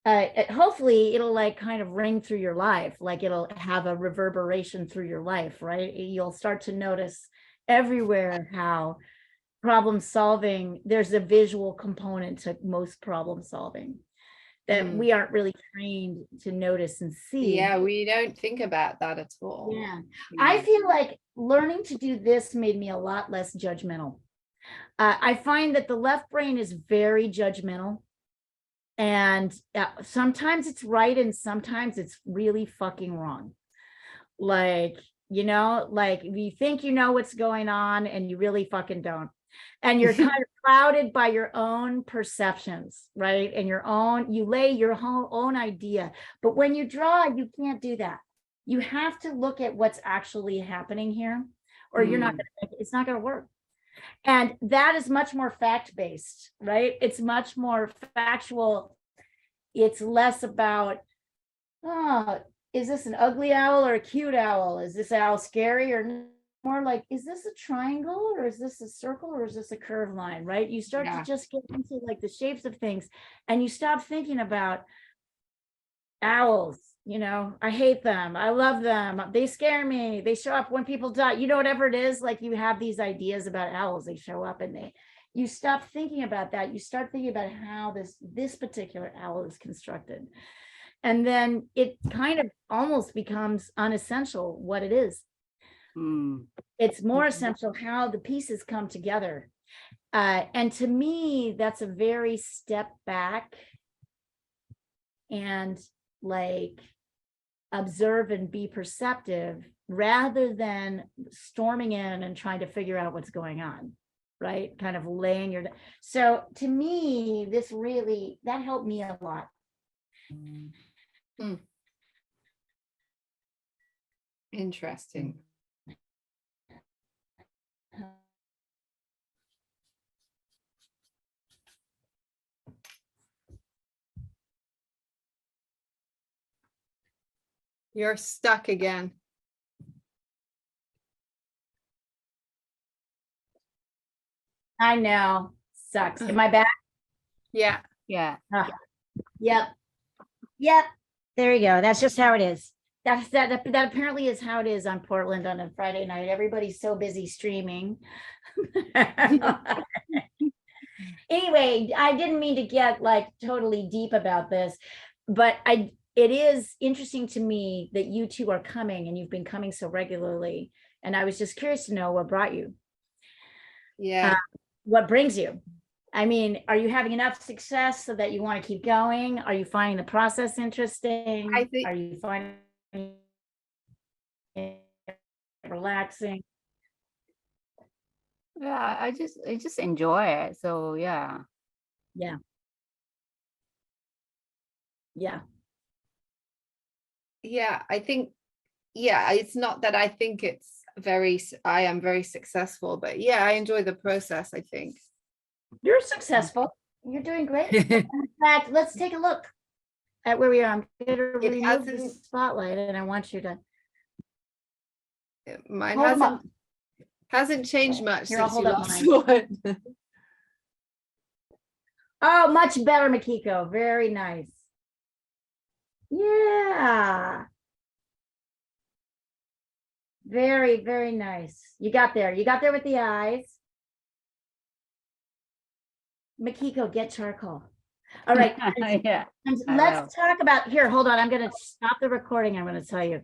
hopefully it'll like kind of ring through your life, like it'll have a reverberation through your life, right? You'll start to notice everywhere how problem solving, there's a visual component to most problem solving that we aren't really trained to notice and see. yeah, we don't think about that at all. Yeah. I feel like learning to do this made me a lot less judgmental. I find that the left brain is very judgmental. And sometimes it's right and sometimes it's really fucking wrong. Like, you know, like you think you know what's going on and you really fucking don't. And you're kind of clouded by your own perceptions, right? And you lay your own idea. But when you draw, you can't do that. You have to look at what's actually happening here, or you're not gonna, it's not gonna work. And that is much more fact-based, right? It's much more factual. It's less about, oh, is this an ugly owl or a cute owl? Is this owl scary or more like, is this a triangle or is this a circle or is this a curved line, right? You start to just get into like the shapes of things and you stop thinking about owls You know, I hate them. I love them. They scare me. They show up when people die. You know, whatever it is, like you have these ideas about owls. They show up and you stop thinking about that. You start thinking about how this particular owl is constructed. And then it kind of almost becomes unessential what it is. Mm. It's more Mhm. essential how the pieces come together. And to me, that's a very step back and like observe and be perceptive rather than storming in and trying to figure out what's going on, right? Kind of laying your, so to me, this really, that helped me a lot. Interesting. You're stuck again. I know, sucks. Am I back? Yeah. Yeah. Yep. Yep. There you go. That's just how it is. That apparently is how it is on Portland on a Friday night. Everybody's so busy streaming. Anyway, I didn't mean to get like totally deep about this, but it is interesting to me that you two are coming and you've been coming so regularly. And I was just curious to know what brought you, Yeah. what brings you. I mean, are you having enough success so that you want to keep going? Are you finding the process interesting? I think- Are you finding it relaxing? Yeah, I just enjoy it. So yeah. Yeah. Yeah. Yeah, I think, yeah, it's not that I think I am very successful, but yeah, I enjoy the process, I think. You're successful. You're doing great. In fact, let's take a look at where we are. I'm going to remove the hasn't- spotlight and I want you to Mine hold them up. hasn't changed much Here, I'll since you hold up last mine. saw it. Oh, much better, Makiko. Very nice. Yeah. Very, very nice. You got there. You got there with the eyes. Makiko, get charcoal. All right. Yeah. And I let's talk about, here, hold on. I'm going to stop the recording. I'm going to tell you.